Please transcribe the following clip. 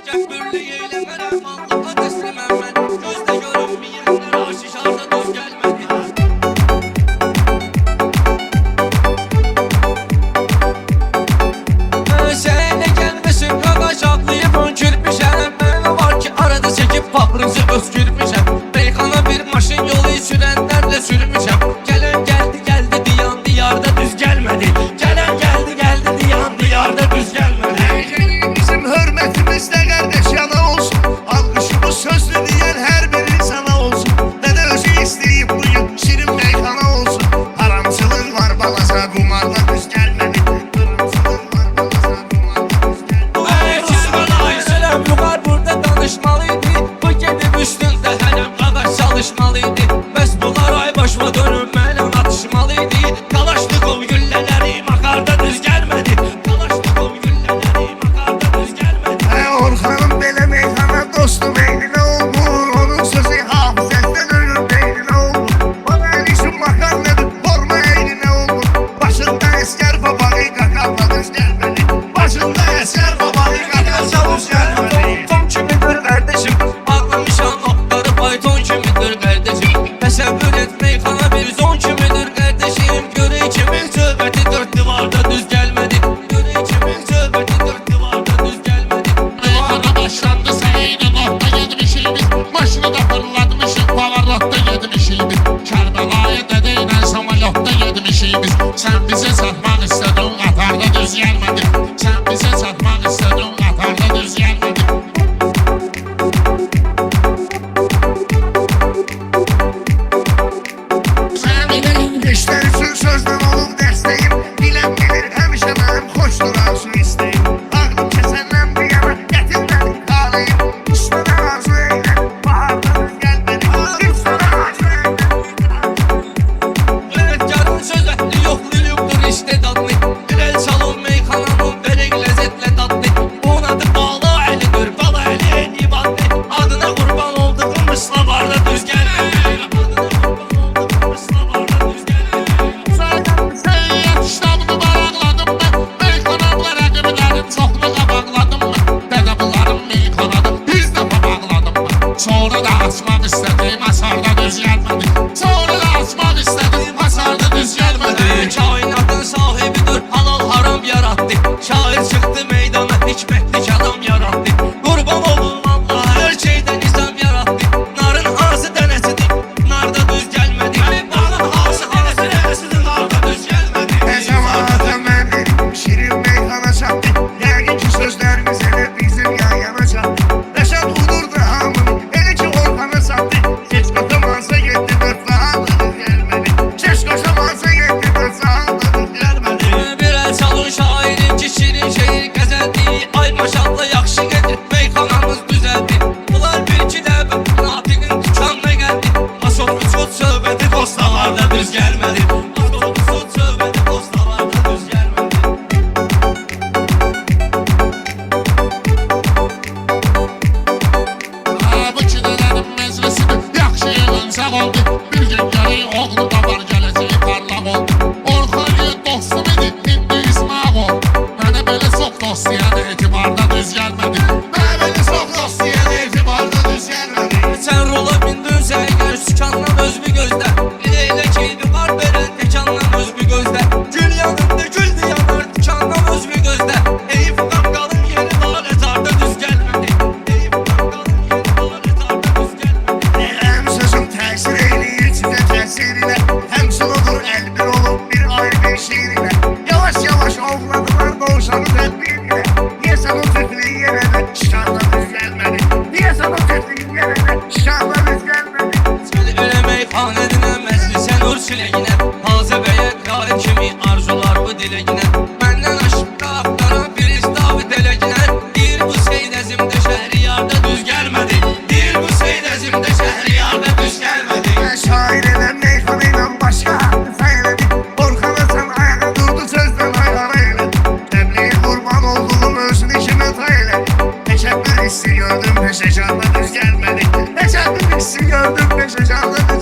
Təkəbbürlü eyləmərəm, Allaha təsliməm mən. Gözdə görünməyənlər aşişarda düz gəlmədi. Sənə gəlməsin qadaş, ağlayıb önkürmüşəm. Mənə var ki, arada çəkib paprızı öskürmüşəm. Beyxana bir maşın yolu sürənlərlə sürmüşəm. Gələn gəldi, gəldi, diyan diyarda düz gəlmədi. Gələn gəldi, gəldi, diyan diyarda düz gəlmədi. Bizim hörmətimiz də qardaş yana olsun. Alqışımız sözlü deyən hər bir insana olsun. Nə də özü istəyib bugün şirin meyxana olsun. Haramçılıq var balaca, qumarla düz gəlmədi. Haramçılıq var balaca, qumarla düz gəlmədi. Sələm yuxar burada danışmalıydı. Bu gedib üstündə hələm qadaş çalışmalıydı. Bəs bunlar ay başıma dönüb mənə atışmalıydı. Kalaşnikov güllələri makarda düz gəlmədi. Kalaşnikov güllələri makarda düz gəlmədi. Orxanın belə meyxana dostu beyninə olmur. Onun sözü hafizətdən ölür beyninə olmur. Bana elişin makarnadır, forma eyninə olmur. Başında əskər babağı qakarla düz gəlmədi. Başında əskər babağı qakarla düz gəlmədi. Tom kimidir qardeşim, ağlamışam notları fayton kimidir qardeşim. Təsəvvür et meyxana bir zon kimidir qardeşim. Görək kimin söhbəti dörd divarda düz gəlmədi. Görək kimin söhbəti dörd divarda düz gəlmədi. Meyxana başlandı səyini notda yedmişik biz. Maşını da fırlatmışıq, pavarotda yedmişik biz. Kərbəlaya dədə ilə samolyotda yedmişik biz. Sən bizə satmaq istədin, qatarda düz gəlmədi. Sən bizə satmaq istədin, qatarda düz gəlmədi. Sənin işlər üçün sözdən olub dəstəyim. Biləm bilir həmişə mənim xoşdur arzu istəyim. Ağlım kəsəndən bir yana gətirmədim qalıyım. İşmənə arzu eyləm, baharda düz gəlmədi. İşmənə arzu eyləm. Ürətkarın söz əhli yoxlayıbdır istedadlı. Bir el çalın meyxananın verək ləzzətlə dadlı. Onun adı Bala Əlidir, Bala Əli Edibadlı. Adına qurban olduğum Müslavarda düz gəlmədi. Adına qurban olduğum Müslavarda düz gəlmədi. Səyyət iştabını baraqladım mən. Meyxanamla rəqiblərin çoxunu qabaqladım mən. Dədə bunların meyxanadır, biz də babaqladım mən. Sonra da açmaq istədiyim hasarda düz gəlmədi. Sonra da açmaq istədiyim hasarda düz gəlmədi. Kainatın sahibidir, halal haram yarattı. Şair çıxdı meydana, hikmətlik adam yarattı. Qurban olum Allah, hər şeydən nizam yarattı. Narın hansı dənəsidir, narda düz gəlmədi. Narın hansı dənəsidir, narda düz gəlmədi. Nə zamanda mən dedim, şirin meyxana çatdı. Yəqin ki sözlərimiz elə bizim yan yana çatdı. Rəşad udurdu hamını, elə ki Orxana satdı. Keç qoşamansa getdi, dörd saatla düz gəlmədi. Keç qoşamansa getdi, dörd saatla düz gəlmədi. Bir el çalın şairin ki şirin şehir qəzəldi. Ay maşallah yaxşı gedir, meyxanamız düzəldi. Bunlar bir iki dəbə, natiqin dükanına gəldi. Asotlu söz söhbəti dostalarda düz gəlmədi. Asotlu söz söhbəti dostalarda düz gəlmədi. Bu kinələrin məclisidir, yaxşı yığıncaq oldu. Bir gün gələk oğlu da var, gələcəyi parlaq oldu. Orxanı dostum idi, indi ismaq oldu. Mənə belə çox dost deyən etibarda düz gəlmədi. Mənə belə çox dost deyən etibarda düz gəlmədi. Sən rola bindin səyər, sükandan özünü gözlə. Elə keyfi var verən təkandan özünü gözlə. Gül yanında gül yanar, dükandan özünü gözlə. Eyüp qamqalın yeri lalətarda düz gəlmədi. Eyüp qamqalın yeri lalətarda düz gəlmədi. Həm sözüm təsir eyləyir sizə təsirinə. Həm suludur əlbir olub bir ayrı bir şiirinə. Yavaş yavaş ovladılar doğuşanı tədbirinə. Niyəsən o tüklüyü yerədə şişarla düz gəlmədi. Niyəsən o tüklüyü yerədə şişarla düz gəlmədi. Sən elə meyxanədinə, məclisən ur siləginə. Hazı bəyə qari kimi arzular bu diləginə. Məndən aşıqda axtaran bir istavit eləginə. Deyir bu Seydəzimdə Şəhriyarda düz gəlmədi. Deyir bu Seydəzimdə Şəhriyarda düz gəlmədi. Şair elə meyxana ilə başqa hadisə elədi. Orxana sən ayağa durdu sözdən aylara elədi. Təbliğe qurban olduğum özünü kimə tay elədi. Təşəbbür hissi gördüm peşəkarda düz gəlmədi. Təşəbbür hissi gördüm peşəkarda düz